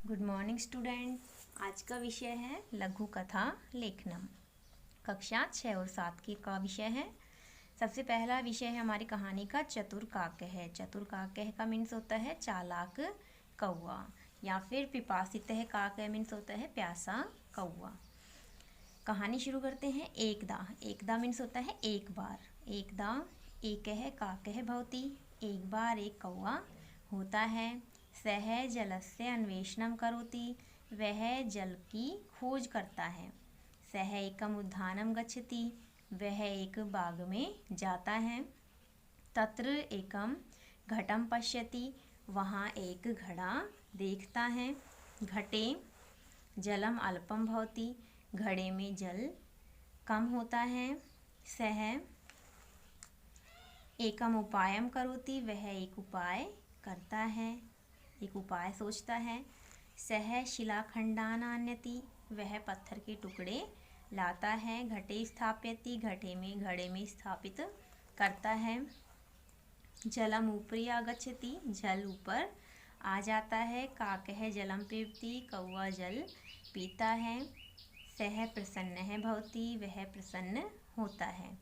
Good morning student. आज का विषय है लघु कथा लेखनम। कक्षा 6 और 7 की का विषय है। सबसे पहला विषय है हमारी कहानी का चतुर काकह। चतुर काकह का मीन्स होता है चालाक कौवा, या फिर पिपासित है काकह मीन्स होता है प्यासा कौवा। कहानी शुरू करते हैं। एकदा। एकदा मीन्स होता है एक बार। एकदा एकह काकह भवति। एक बार एक कौवा होता है। सह जलस्य अन्वेषणं करोति। वह जल की खोज करता है। सह एकम उद्यानं गच्छति। वह एक बाग में जाता है। तत्र एकम घटम पश्यति। वहाँ एक घड़ा देखता है। घटे जलम अल्पम भवति। घड़े में जल कम होता है। सह एकम उपायम करोति। वह एक उपाय करता है, एक उपाय सोचता है। सह शिलाखंडान आन्यति। वह पत्थर के टुकड़े लाता है। घटे स्थापयति। घड़े में स्थापित करता है। जलम ऊपरी आगच्छति। जल ऊपर आ जाता है। काकह जलम पीबति। कौवा जल पीता है। सह प्रसन्न है भवति। वह प्रसन्न होता है।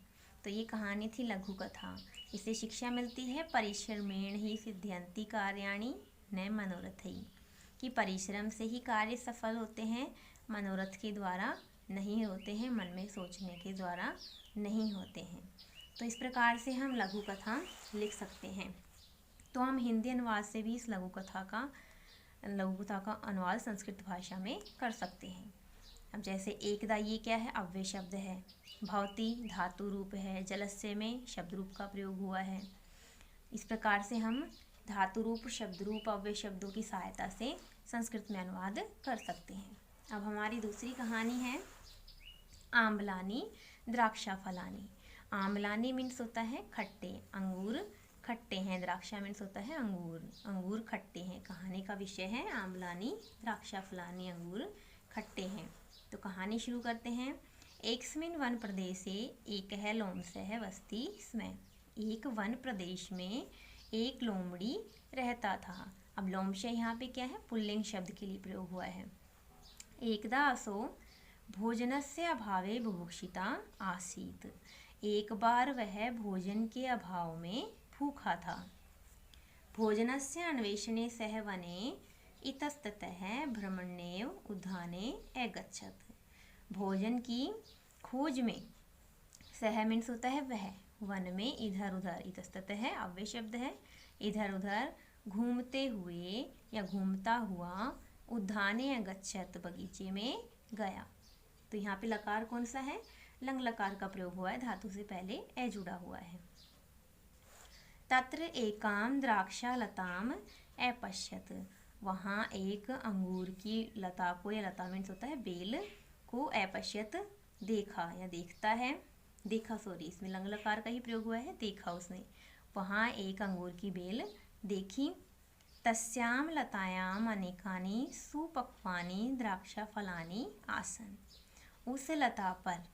तो ये कहानी थी लघु कथा। इससे शिक्षा मिलती है परिश्रमेण ही सिद्ध्यन्ति कार्याणि न मनोरथै, कि परिश्रम से ही कार्य सफल होते हैं, मनोरथ के द्वारा नहीं होते हैं, मन में सोचने के द्वारा नहीं होते हैं। तो इस प्रकार से हम लघु कथा लिख सकते हैं। तो हम हिंदी अनुवाद से भी इस लघु कथा का अनुवाद संस्कृत भाषा में कर सकते हैं। अब जैसे एकदा, ये क्या है? अव्यय शब्द है। भवति धातु रूप है। जलस्य में शब्द रूप का प्रयोग हुआ है। इस प्रकार से हम धातु रूप, शब्द रूप, अव्यय शब्दों की सहायता से संस्कृत में अनुवाद कर सकते हैं। अब हमारी दूसरी कहानी है आम्लानी द्राक्षा फलानी। आम्लानी मीन्स होता है खट्टे, अंगूर खट्टे हैं। द्राक्षा मीन्स होता है अंगूर, अंगूर खट्टे हैं। कहानी का विषय है आम्लानी द्राक्षा फलानी, अंगूर खट्टे हैं। तो कहानी शुरू करते हैं। एकस्मिन् वन प्रदेशे एकः लोमशः वसति स्म। एक वन प्रदेश में एक लोमड़ी रहता था। अब लोमशः यहाँ पे क्या है? पुल्लिंग शब्द के लिए प्रयोग हुआ है। एकदा असो भोजनस्य अभावे बुभुक्षिता आसीत्। एक बार वह भोजन के अभाव में भूखा था। भोजनस्य अन्वेषणे सह वने इतस्ततः भ्रमण्येव उद्याने अगच्छत्। भोजन की खोज में, सह मीन्स होता है वह, वन में इधर उधर, इतस्ततः है अव्यय शब्द है, इधर उधर घूमते हुए या घूमता हुआ, उद्याने अगच्छत् बगीचे में गया। तो यहाँ पे लकार कौन सा है? लंग लकार का प्रयोग हुआ है, धातु से पहले ए जुड़ा हुआ है। तत्र एकाम द्राक्षा लताम अपश्यत्। वहाँ एक अंगूर की लता को, या लता मीन्स होता है बेल को, अपश्यत देखा या देखता है, देखा सॉरी, इसमें लंग लकार का ही प्रयोग हुआ है, देखा उसने। वहाँ एक अंगूर की बेल देखी। तस्याम लतायाम अनेकानि सुपक्वानि द्राक्षा फलानि आसन। उस लता पर,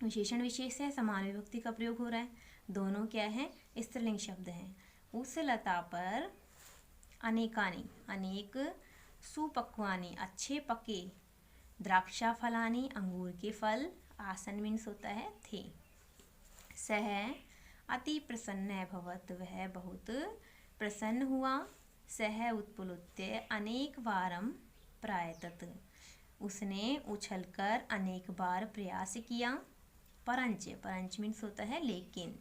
विशेषण विशेष है, समान विभक्ति का प्रयोग हो रहा है, दोनों क्या है? स्त्रीलिंग शब्द हैं। उस लता पर अनेकानि, अनेक, सुपक्वानि अच्छे पके, द्राक्षा फलानी अंगूर के फल, आसन मीन्स होता है थे। सह अति प्रसन्न अभवत्। वह बहुत प्रसन्न हुआ। सह उत्प्लुत्य अनेक वारम प्रायतत। उसने उछलकर अनेक बार प्रयास किया। परंच, परंच मीन्स होता है लेकिन,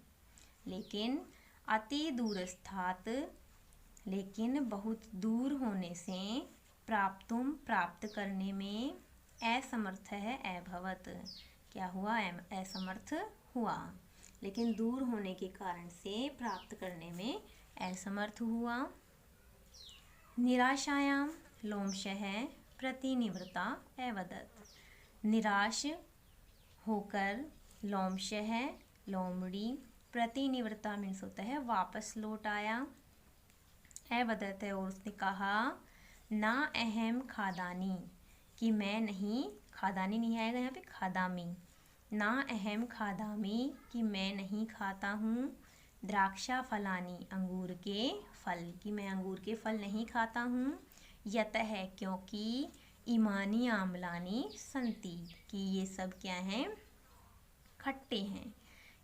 लेकिन अति दूरस्थात, लेकिन बहुत दूर होने से, प्राप्तुम प्राप्त करने में, असमर्थ है अभवत, क्या हुआ? असमर्थ हुआ, लेकिन दूर होने के कारण से प्राप्त करने में असमर्थ हुआ। निराशायाम लोमशः प्रतिनिवृत्ता अवदत्। निराश होकर लोमशः, लोमड़ी, प्रतिनिवृत्ता मीन्स होता है वापस लौट आया। अवदत् है, और उसने कहा, ना अहम खादानी, कि मैं नहीं, खादानी नहीं आएगा यहाँ पे, खादामी, ना अहम खादामी, कि मैं नहीं खाता हूँ। द्राक्षा फलानी, अंगूर के फल, कि मैं अंगूर के फल नहीं खाता हूँ। यतः क्योंकि, इमानी आम्लानी संति कि ये सब क्या हैं, खट्टे हैं,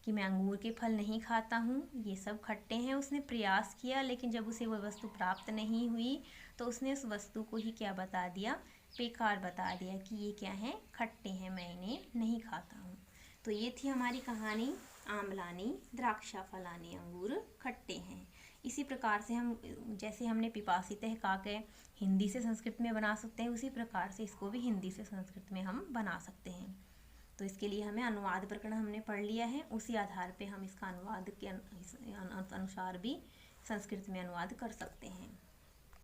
कि मैं अंगूर के फल नहीं खाता हूँ, ये सब खट्टे हैं। उसने प्रयास किया लेकिन जब उसे वह वस्तु प्राप्त नहीं हुई तो उसने उस वस्तु को ही क्या बता दिया, बेकार बता दिया कि ये क्या है, खट्टे हैं, मैं इन्हें नहीं खाता हूँ। तो ये थी हमारी कहानी आम्लानी द्राक्षा फलानि, अंगूर खट्टे हैं। इसी प्रकार से हम, जैसे हमने पिपासितः काके हिंदी से संस्कृत में बना सकते हैं, उसी प्रकार से इसको भी हिंदी से संस्कृत में हम बना सकते हैं। तो इसके लिए हमें अनुवाद प्रकरण हमने पढ़ लिया है, उसी आधार पे हम इसका अनुवाद के अनुसार भी संस्कृत में अनुवाद कर सकते हैं।